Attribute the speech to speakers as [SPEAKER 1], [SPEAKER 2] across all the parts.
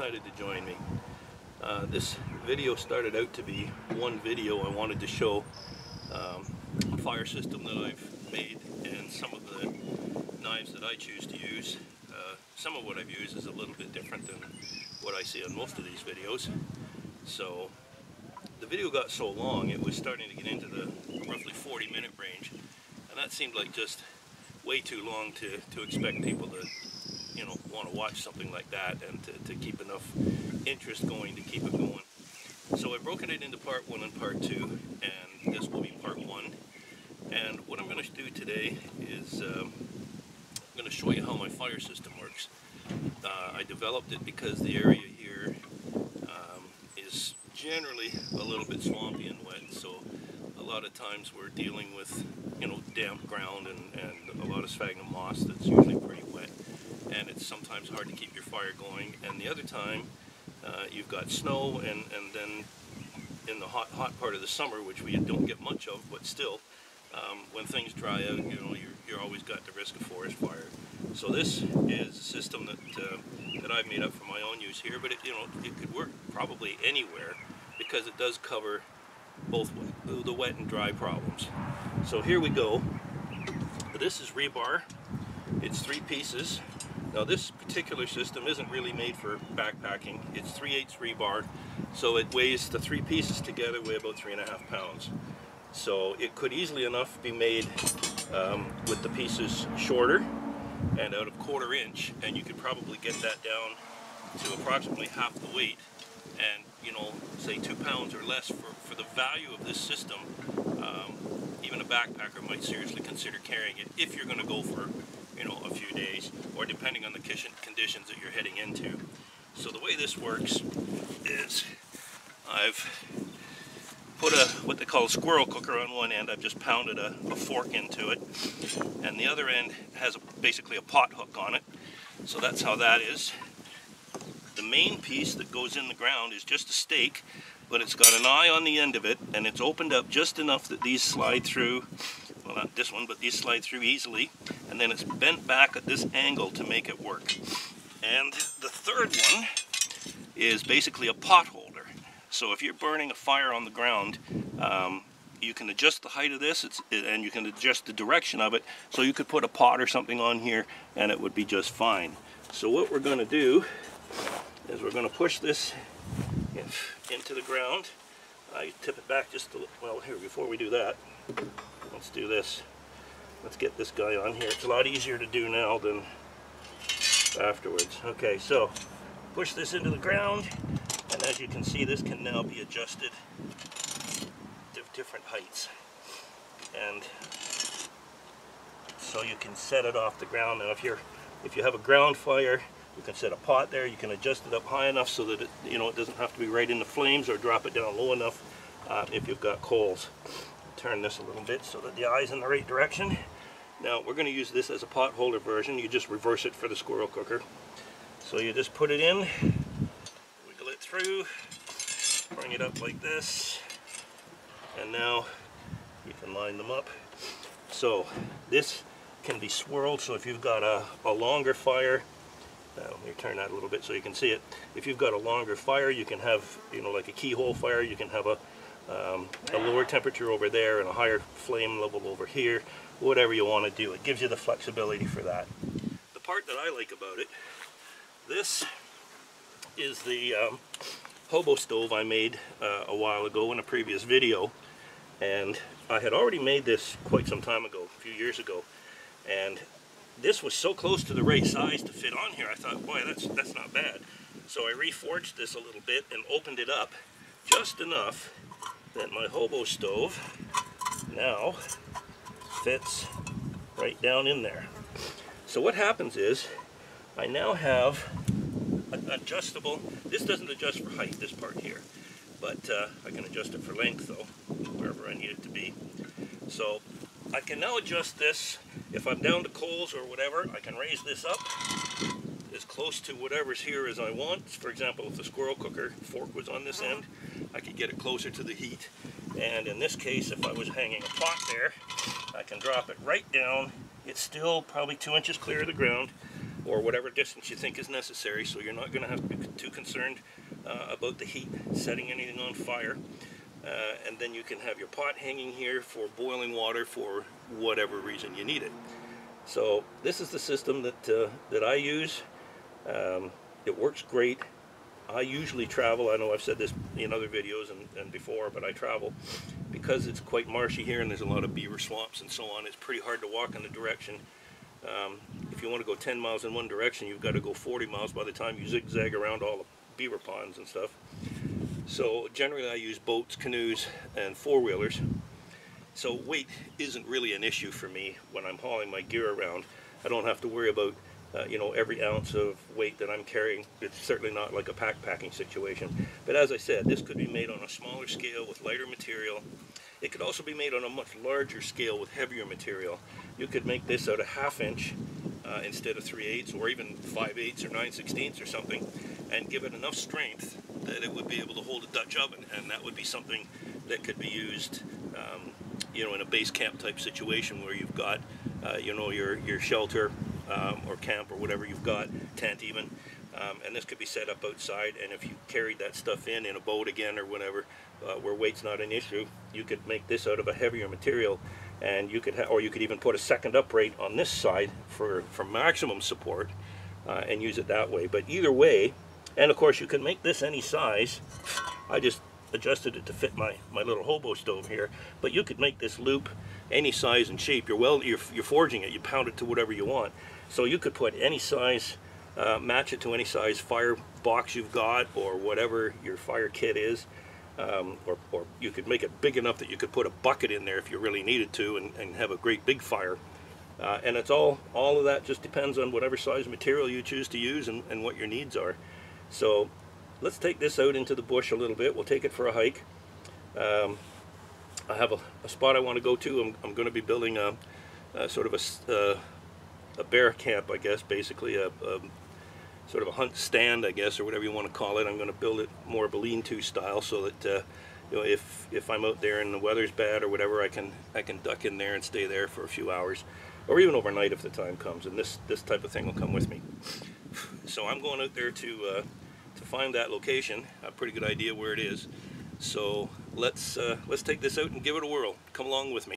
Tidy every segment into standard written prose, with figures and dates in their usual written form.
[SPEAKER 1] decided to join me. This video started out to be one video I wanted to show a fire system that I've made and some of the knives that I choose to use. Some of what I've used is a little bit different than what I see on most of these videos. So the video got so long, it was starting to get into the roughly 40-minute range, and that seemed like just way too long to expect people to, you know, want to watch something like that and to keep enough interest going to keep it going. So I've broken it into part 1 and part 2, and this will be part 1. And what I'm going to do today is I'm going to show you how my fire system works. I developed it because the area here is generally a little bit swampy and wet, so a lot of times we're dealing with, you know, damp ground and a lot of sphagnum moss that's usually pretty wet, and it's sometimes hard to keep your fire going. And the other time you've got snow, and then in the hot part of the summer, which we don't get much of, but still, when things dry out, you know, you're always got the risk of forest fire. So this is a system that I've made up for my own use here, but it could work probably anywhere because it does cover both the wet and dry problems. So here we go. This is rebar. It's 3 pieces. Now this particular system isn't really made for backpacking. It's 3/8 rebar, so it weighs, the 3 pieces together weigh about 3.5 pounds. So it could easily enough be made with the pieces shorter and out of 1/4 inch, and you could probably get that down to approximately half the weight, and, you know, say 2 pounds or less for the value of this system. Even a backpacker might seriously consider carrying it if you're going to go for, you know, a few days, or depending on the conditions that you're heading into. So the way this works is I've put what they call a squirrel cooker on one end. I've just pounded a fork into it, and the other end has basically a pot hook on it. So that's how that is. The main piece that goes in the ground is just a stake, but it's got an eye on the end of it, and it's opened up just enough that these slide through. Well, not this one, but these slide through easily, and then it's bent back at this angle to make it work. And the third one is basically a pot holder. So if you're burning a fire on the ground, you can adjust the height of this, and you can adjust the direction of it, so you could put a pot or something on here and it would be just fine. So what we're going to do is we're going to push this into the ground. I tip it back just a little. Well, here, before we do that, let's do this. Let's get this guy on here. It's a lot easier to do now than afterwards. Okay, so push this into the ground, and as you can see, this can now be adjusted to different heights. And so you can set it off the ground. Now if you have a ground fire, you can set a pot there. You can adjust it up high enough so that it, you know, it doesn't have to be right in the flames, or drop it down low enough if you've got coals. Turn this a little bit so that the eye's in the right direction. Now we're going to use this as a pot holder version. You just reverse it for the squirrel cooker. So you just put it in, wiggle it through, bring it up like this, and now you can line them up. So this can be swirled, so if you've got a longer fire, let me turn that a little bit so you can see it. If you've got a longer fire, you can have, you know, like a keyhole fire, you can have a lower temperature over there and a higher flame level over here, whatever you want to do. It gives you the flexibility for that. The part that I like about it, this is the hobo stove I made a while ago in a previous video, and I had already made this quite some time ago, a few years ago, and this was so close to the right size to fit on here, I thought, boy, that's not bad. So I reforged this a little bit and opened it up just enough that my hobo stove now fits right down in there. So what happens is, I now have an adjustable, this doesn't adjust for height, this part here, but I can adjust it for length though, wherever I need it to be. So I can now adjust this. If I'm down to coals or whatever, I can raise this up as close to whatever's here as I want. For example, if the squirrel cooker fork was on this end, I could get it closer to the heat. And in this case, if I was hanging a pot there, I can drop it right down. It's still probably 2 inches clear of the ground. or whatever distance you think is necessary, so you're not going to have to be too concerned about the heat setting anything on fire. And then you can have your pot hanging here for boiling water for whatever reason you need it. So this is the system that I use. It works great. I usually travel, I know I've said this in other videos and before, but I travel because it's quite marshy here and there's a lot of beaver swamps and so on. It's pretty hard to walk in the direction. If you want to go 10 miles in one direction, you've got to go 40 miles by the time you zigzag around all the beaver ponds and stuff. So generally I use boats, canoes, and four-wheelers. So weight isn't really an issue for me when I'm hauling my gear around. I don't have to worry about you know, every ounce of weight that I'm carrying. It's certainly not like a packing situation. But as I said, this could be made on a smaller scale with lighter material. It could also be made on a much larger scale with heavier material. You could make this out of 1/2 inch instead of 3/8 or even 5/8 or 9/16 or something, and give it enough strength that it would be able to hold a Dutch oven, and that would be something that could be used you know, in a base camp type situation where you've got you know, your shelter or camp or whatever you've got, tent even, and this could be set up outside, and if you carried that stuff in a boat again or whatever, where weight's not an issue, you could make this out of a heavier material, and you could or you could even put a second upright on this side for maximum support and use it that way. But either way, and of course you can make this any size. I just adjusted it to fit my little hobo stove here, but you could make this loop any size and shape. You're forging it, you pound it to whatever you want. So you could put any size, match it to any size fire box you've got or whatever your fire kit is, or you could make it big enough that you could put a bucket in there if you really needed to and have a great big fire. And it's all of that just depends on whatever size material you choose to use and what your needs are. So let's take this out into the bush a little bit. We'll take it for a hike. I have a spot I want to go to. I'm going to be building a sort of a bear camp, I guess, basically a sort of a hunt stand, I guess, or whatever you want to call it. I'm going to build it more of a lean-to style so that you know, if I'm out there and the weather's bad or whatever, I can duck in there and stay there for a few hours, or even overnight if the time comes. And this type of thing will come with me. So I'm going out there to find that location. I have a pretty good idea where it is. So let's take this out and give it a whirl. Come along with me.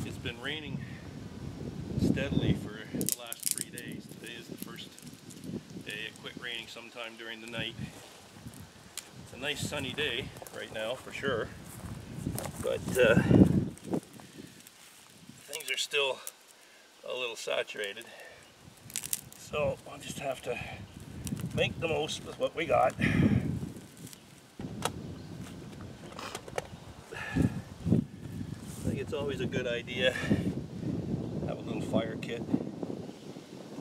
[SPEAKER 1] It's been raining steadily for the last 3 days. Today is the first day. It quit raining sometime during the night. It's a nice sunny day right now for sure, but things are still a little saturated. So I'll just have to make the most with what we got. It's always a good idea to have a little fire kit.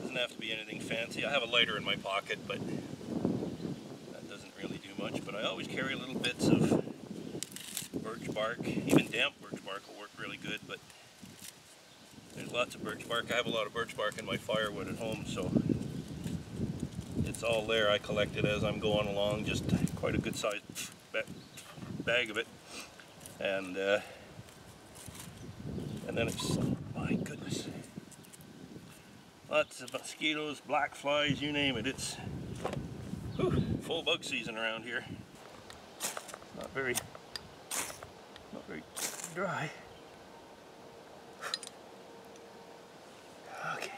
[SPEAKER 1] Doesn't have to be anything fancy. I have a lighter in my pocket, but that doesn't really do much. But I always carry little bits of birch bark. Even damp birch bark will work really good, but there's lots of birch bark. I have a lot of birch bark in my firewood at home, so it's all there. I collect it as I'm going along, just quite a good sized bag of it. And then it's, my goodness, lots of mosquitoes, black flies, you name it. It's full bug season around here. Not very dry. Okay.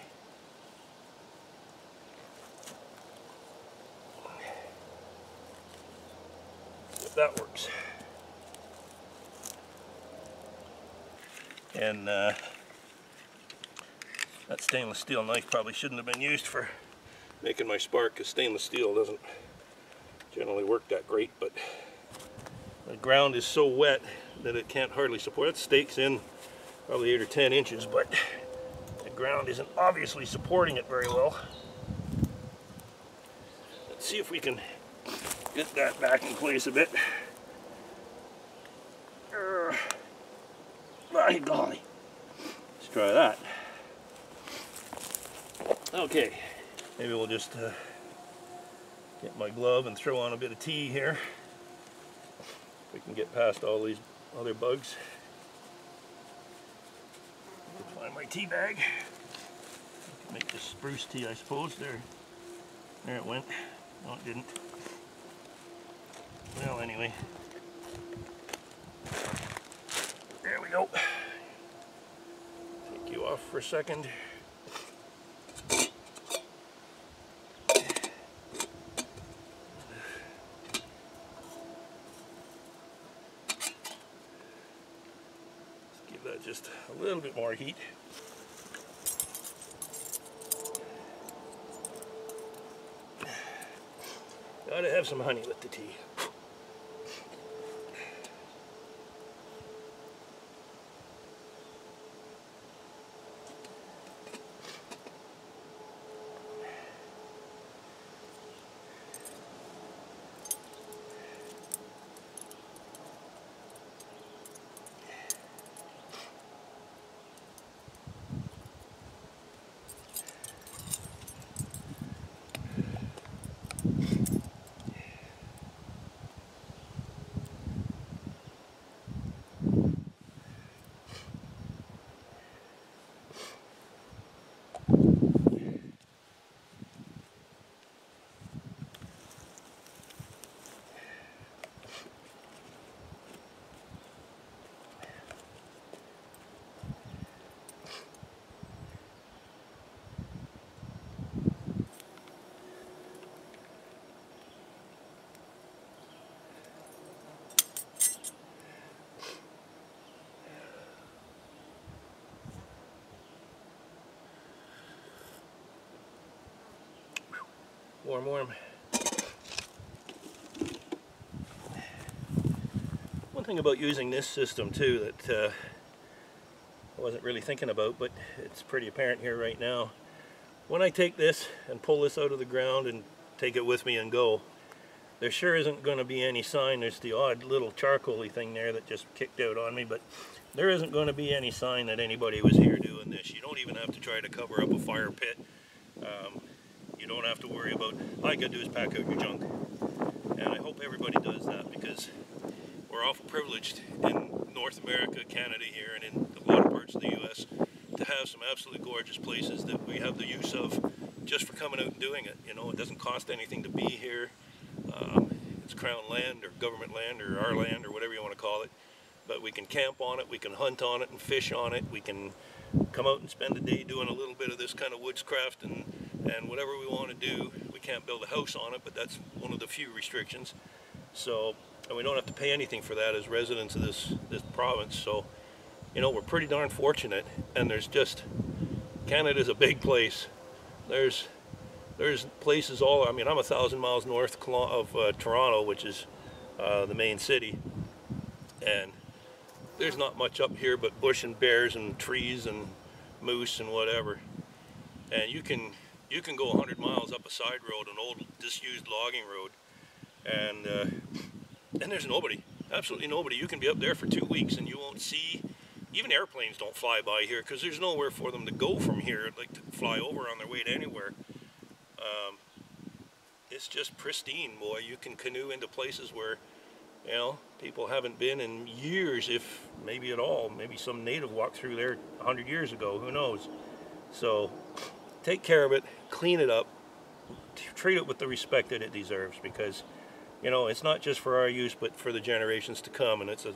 [SPEAKER 1] if that works. And that stainless steel knife probably shouldn't have been used for making my spark, because stainless steel doesn't generally work that great, but the ground is so wet that it can't hardly support it. Stakes in probably 8 or 10 inches, but the ground isn't obviously supporting it very well. Let's see if we can get that back in place a bit. My golly. Let's try that. Okay, maybe we'll just get my glove and throw on a bit of tea here. We can get past all these other bugs. Find my tea bag. I can make this spruce tea, I suppose. There it went. No, it didn't. Well, anyway. There we go. Take you off for a second. Let's give that just a little bit more heat. Gotta have some honey with the tea. Warm, warm. One thing about using this system too that I wasn't really thinking about, but it's pretty apparent here right now. When I take this and pull this out of the ground and take it with me and go, there sure isn't going to be any sign. There's the odd little charcoaly thing there that just kicked out on me, but there isn't going to be any sign that anybody was here doing this. You don't even have to try to cover up a fire pit. You don't have to worry about, all you got to do is pack out your junk. And I hope everybody does that, because we're awful privileged in North America, Canada here, and in a lot of parts of the US to have some absolutely gorgeous places that we have the use of just for coming out and doing it. You know, it doesn't cost anything to be here. It's crown land or government land or our land or whatever you want to call it. But we can camp on it, we can hunt on it and fish on it, we can come out and spend a day doing a little bit of this kind of woodscraft and whatever we want to do. We can't build a house on it, but that's one of the few restrictions. So, and we don't have to pay anything for that as residents of this province. So, you know, we're pretty darn fortunate. And there's just, Canada's a big place. There's places all, I mean, I'm 1,000 miles north of Toronto, which is the main city. And there's not much up here but bush and bears and trees and moose and whatever. And you can go 100 miles up a side road, an old disused logging road, and there's nobody, absolutely nobody. You can be up there for 2 weeks and you won't see, even airplanes don't fly by here because there's nowhere for them to go from here, like to fly over on their way to anywhere. It's just pristine, boy. You can canoe into places where, you know, people haven't been in years, if maybe at all. Maybe some native walked through there 100 years ago, who knows. So take care of it, clean it up, treat it with the respect that it deserves, because, you know, it's not just for our use but for the generations to come. And it's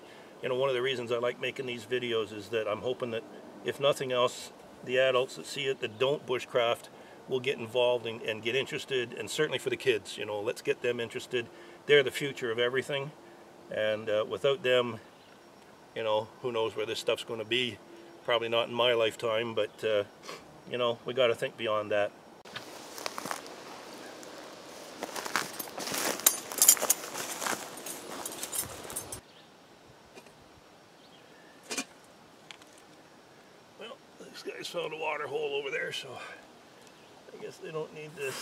[SPEAKER 1] you know, one of the reasons I like making these videos is that I'm hoping that, if nothing else, the adults that see it that don't bushcraft will get involved and get interested. And certainly for the kids, you know, let's get them interested. They're the future of everything, and without them, you know, who knows where this stuff's going to be. Probably not in my lifetime, but you know, we got to think beyond that. Well, these guys found a water hole over there, so I guess they don't need this.